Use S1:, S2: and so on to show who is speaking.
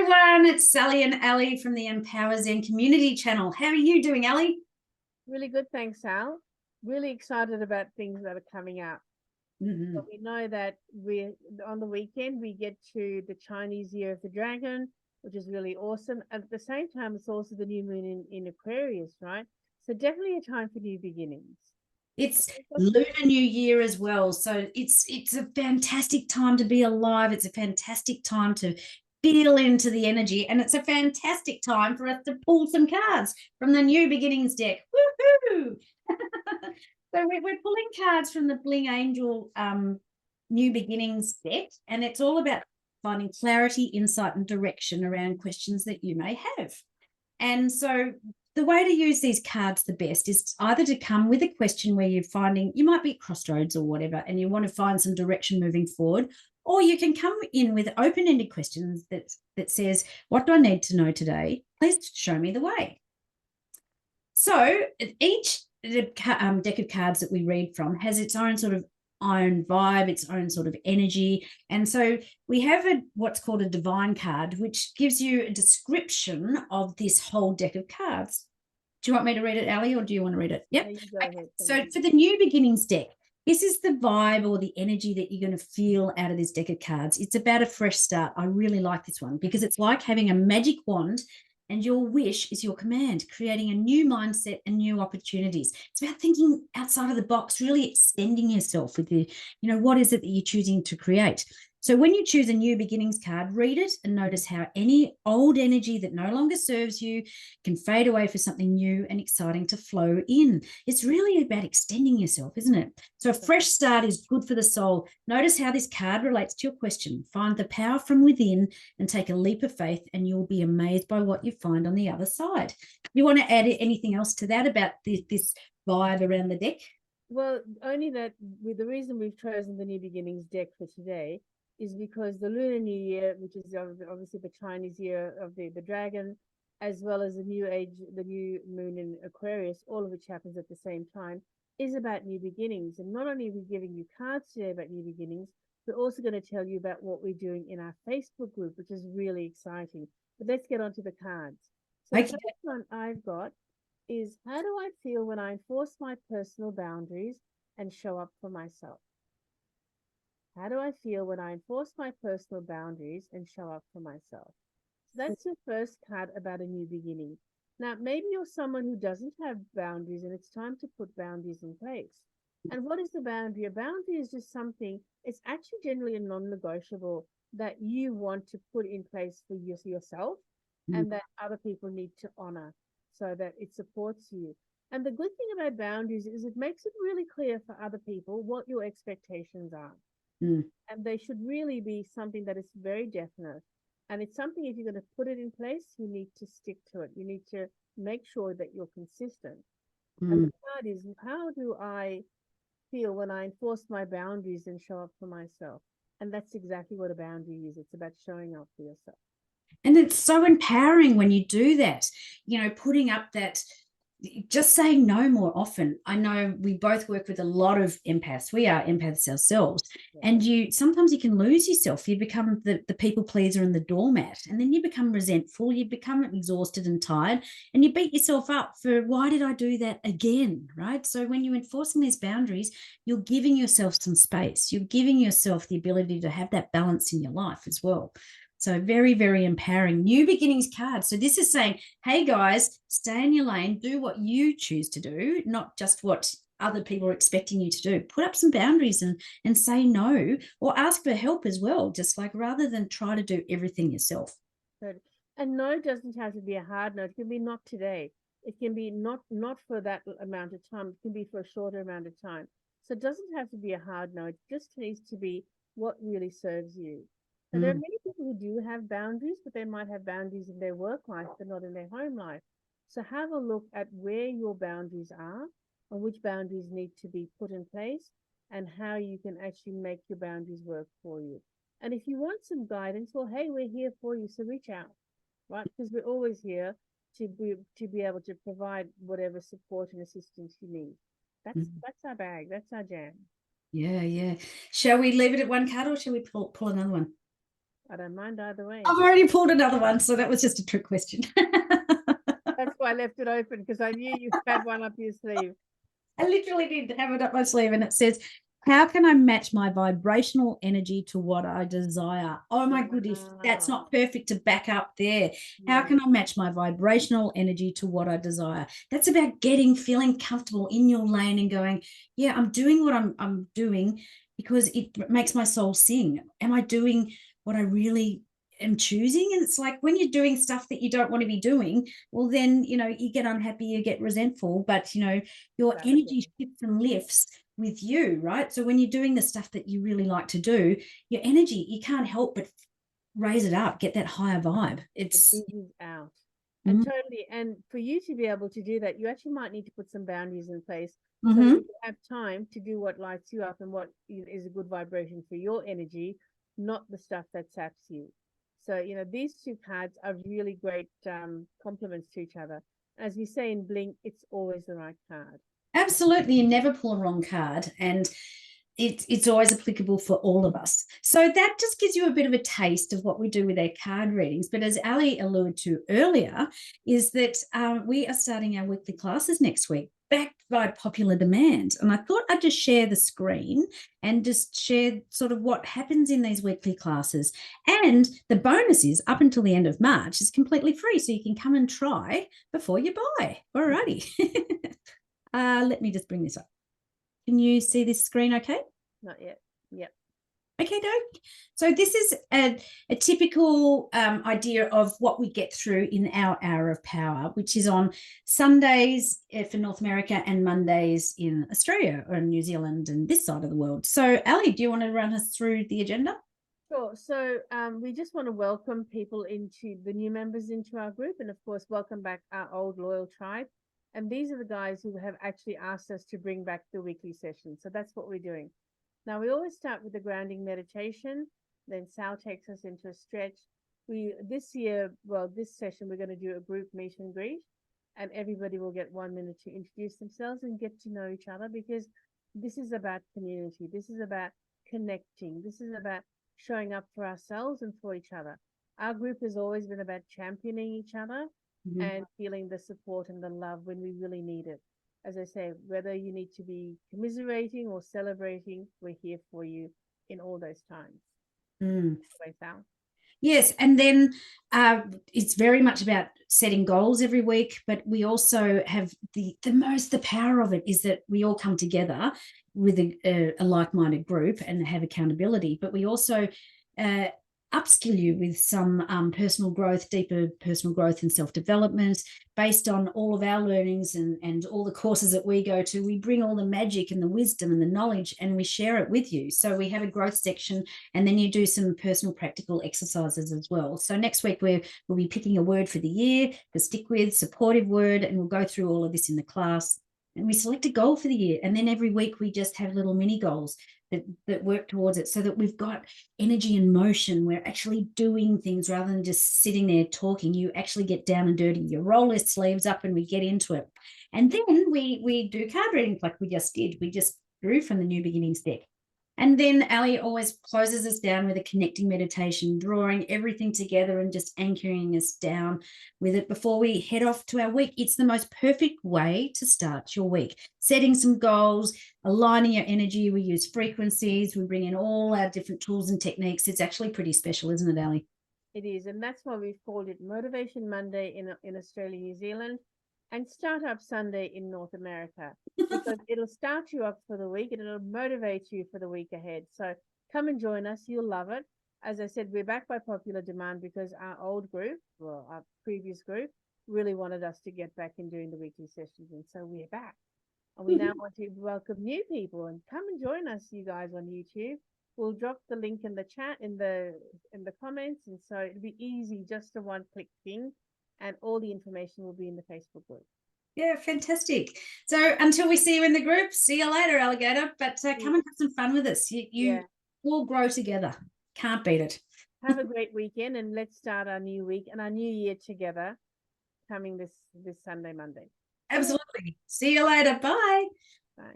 S1: everyone, it's Sally and Ali from the EmpowerZen Community Channel. How are you doing, Ali?
S2: Really good, thanks, Sal. Really excited about things that are coming up. But we know that on the weekend we get to the Chinese Year of the Dragon, which is really awesome. At the same time, it's also the new moon in Aquarius, right? So definitely a time for new beginnings.
S1: It's Lunar New Year as well, so it's a fantastic time to be alive. It's a fantastic time to feel into the energy, and it's a fantastic time for us to pull some cards from the New Beginnings deck. Woohoo! So we're pulling cards from the Bling Angel New Beginnings deck, and it's all about finding clarity, insight, and direction around questions that you may have. And so the way to use these cards the best is either to come with a question where you're finding, you might be at crossroads or whatever, and you want to find some direction moving forward, or you can come in with open-ended questions that says, what do I need to know today? Please show me the way. So each deck of cards that we read from has its own sort of own vibe, its own sort of energy. And so we have what's called a divine card, which gives you a description of this whole deck of cards. Do you want me to read it, Ali, or do you want to read it? Yep.
S2: Okay.
S1: So for the New Beginnings deck, this is the vibe or the energy that you're going to feel out of this deck of cards. It's about a fresh start. I really like this one because it's like having a magic wand and your wish is your command, creating a new mindset and new opportunities. It's about thinking outside of the box, really extending yourself with what is it that you're choosing to create. So when you choose a New Beginnings card, read it and notice how any old energy that no longer serves you can fade away for something new and exciting to flow in. It's really about extending yourself, isn't it? So a fresh start is good for the soul. Notice how this card relates to your question. Find the power from within and take a leap of faith, and you'll be amazed by what you find on the other side. You want to add anything else to that about this vibe around the deck?
S2: Well, only that the reason we've chosen the New Beginnings deck for today is because the Lunar New Year, which is obviously the Chinese year of the dragon, as well as the new age, the new moon in Aquarius, all of which happens at the same time, is about new beginnings. And not only are we giving you cards today about new beginnings, we're also going to tell you about what we're doing in our Facebook group, which is really exciting. But let's get on to the cards. So the first one I've got is, how do I feel when I enforce my personal boundaries and show up for myself? How do I feel when I enforce my personal boundaries and show up for myself? So that's your first card about a new beginning. Now, maybe you're someone who doesn't have boundaries and it's time to put boundaries in place. And what is the boundary? A boundary is just something, it's actually generally a non-negotiable that you want to put in place for yourself and that other people need to honor so that it supports you. And the good thing about boundaries is it makes it really clear for other people what your expectations are. And they should really be something that is very definite. And it's something, if you're going to put it in place, you need to stick to it. You need to make sure that you're consistent. And the card is, how do I feel when I enforce my boundaries and show up for myself? And that's exactly what a boundary is. It's about showing up for yourself.
S1: And it's so empowering when you do that, putting up that, just saying no more often. I know we both work with a lot of empaths. We are empaths ourselves. And sometimes you can lose yourself. You become the people pleaser and the doormat. And then you become resentful. You become exhausted and tired. And you beat yourself up for, why did I do that again? Right? So when you're enforcing these boundaries, you're giving yourself some space. You're giving yourself the ability to have that balance in your life as well. So very, very empowering. New Beginnings card. So this is saying, hey guys, stay in your lane, do what you choose to do, not just what other people are expecting you to do. Put up some boundaries and say no, or ask for help as well, just like rather than try to do everything yourself.
S2: Good. And no doesn't have to be a hard no. It can be not today. It can be not for that amount of time. It can be for a shorter amount of time. So it doesn't have to be a hard no. It just needs to be what really serves you. And there are many people who do have boundaries, but they might have boundaries in their work life, but not in their home life. So have a look at where your boundaries are and which boundaries need to be put in place and how you can actually make your boundaries work for you. And if you want some guidance, well, hey, we're here for you. So reach out, right? Because we're always here to be able to provide whatever support and assistance you need. That's our bag. That's our jam.
S1: Yeah, yeah. Shall we leave it at one card or shall we pull another one?
S2: I don't mind either way.
S1: I've already pulled another one, so that was just a trick question.
S2: That's why I left it open, because I knew you had one up your sleeve.
S1: I literally did have it up my sleeve, and it says, how can I match my vibrational energy to what I desire? Oh my goodness, that's
S2: Wow.
S1: not perfect to back up there. How
S2: Yeah.
S1: can I match my vibrational energy to what I desire? That's about feeling comfortable in your lane and going, yeah, I'm doing what I'm doing because it makes my soul sing. Am I doing what I really am choosing? And it's like when you're doing stuff that you don't want to be doing, well, then, you get unhappy, you get resentful, but, your
S2: Exactly.
S1: energy shifts and lifts with you, right? So when you're doing the stuff that you really like to do, your energy, you can't help but raise it up, get that higher vibe.
S2: It
S1: It's
S2: oozes out. And
S1: mm,
S2: totally, and for you to be able to do that, you actually might need to put some boundaries in place so that
S1: mm-hmm.
S2: you have time to do what lights you up and what is a good vibration for your energy, not the stuff that saps you. So, these two cards are really great complements to each other. As we say in Blink, it's always the right card.
S1: Absolutely, you never pull a wrong card, and it's always applicable for all of us. So that just gives you a bit of a taste of what we do with our card readings. But as Ali alluded to earlier, is that we are starting our weekly classes next week, backed by popular demand. And I thought I'd just share the screen and just share sort of what happens in these weekly classes. And the bonus is up until the end of March is completely free, so you can come and try before you buy. Alrighty. Let me just bring this up. Can you see this screen okay?
S2: Not yet. Yep.
S1: Okay, doke. So this is a typical idea of what we get through in our hour of power, which is on Sundays for North America and Mondays in Australia or New Zealand and this side of the world. So Ali, do you want to run us through the agenda?
S2: Sure. So we just want to welcome people the new members into our group, and of course, welcome back our old loyal tribe. And these are the guys who have actually asked us to bring back the weekly session. So that's what we're doing. Now, we always start with the grounding meditation. Then Sal takes us into a stretch. This session, we're going to do a group meet and greet, and everybody will get 1 minute to introduce themselves and get to know each other, because this is about community. This is about connecting. This is about showing up for ourselves and for each other. Our group has always been about championing each other and feeling the support and the love when we really need it. As I say, whether you need to be commiserating or celebrating, we're here for you in all those times. Way, Sal.
S1: Yes, and then it's very much about setting goals every week, but we also have the power of it is that we all come together with a like-minded group and have accountability, but we also upskill you with some personal growth, deeper personal growth and self-development based on all of our learnings and all the courses that we go to. We bring all the magic and the wisdom and the knowledge and we share it with you. So we have a growth section, and then you do some personal practical exercises as well. So next week we'll be picking a word for the year to stick with, supportive word, and we'll go through all of this in the class. And we select a goal for the year. And then every week we just have little mini goals that work towards it, so that we've got energy and motion. We're actually doing things rather than just sitting there talking. You actually get down and dirty. You roll your sleeves up and we get into it. And then we do card readings like we just did. We just drew from the New Beginnings deck. And then Ali always closes us down with a connecting meditation, drawing everything together and just anchoring us down with it before we head off to our week. It's the most perfect way to start your week. Setting some goals, aligning your energy. We use frequencies. We bring in all our different tools and techniques. It's actually pretty special, isn't it, Ali?
S2: It is, and that's why we've called it Motivation Monday in Australia, New Zealand, and Startup Sunday in North America, because it'll start you up for the week and it'll motivate you for the week ahead. So come and join us. You'll love it. As I said, we're back by popular demand because our old group, well, our previous group, really wanted us to get back in doing the weekly sessions, and so we're back. And we now want to welcome new people, and come and join us, you guys, on YouTube. We'll drop the link in the chat in the comments, and so it'll be easy, just a one-click thing, and all the information will be in the Facebook group.
S1: Yeah, fantastic. So until we see you in the group, see you later, alligator. But come and have some fun with us. You all grow together. Can't beat it.
S2: Have a great weekend, and let's start our new week and our new year together, coming this Sunday, Monday.
S1: Absolutely. See you later. Bye.
S2: Bye.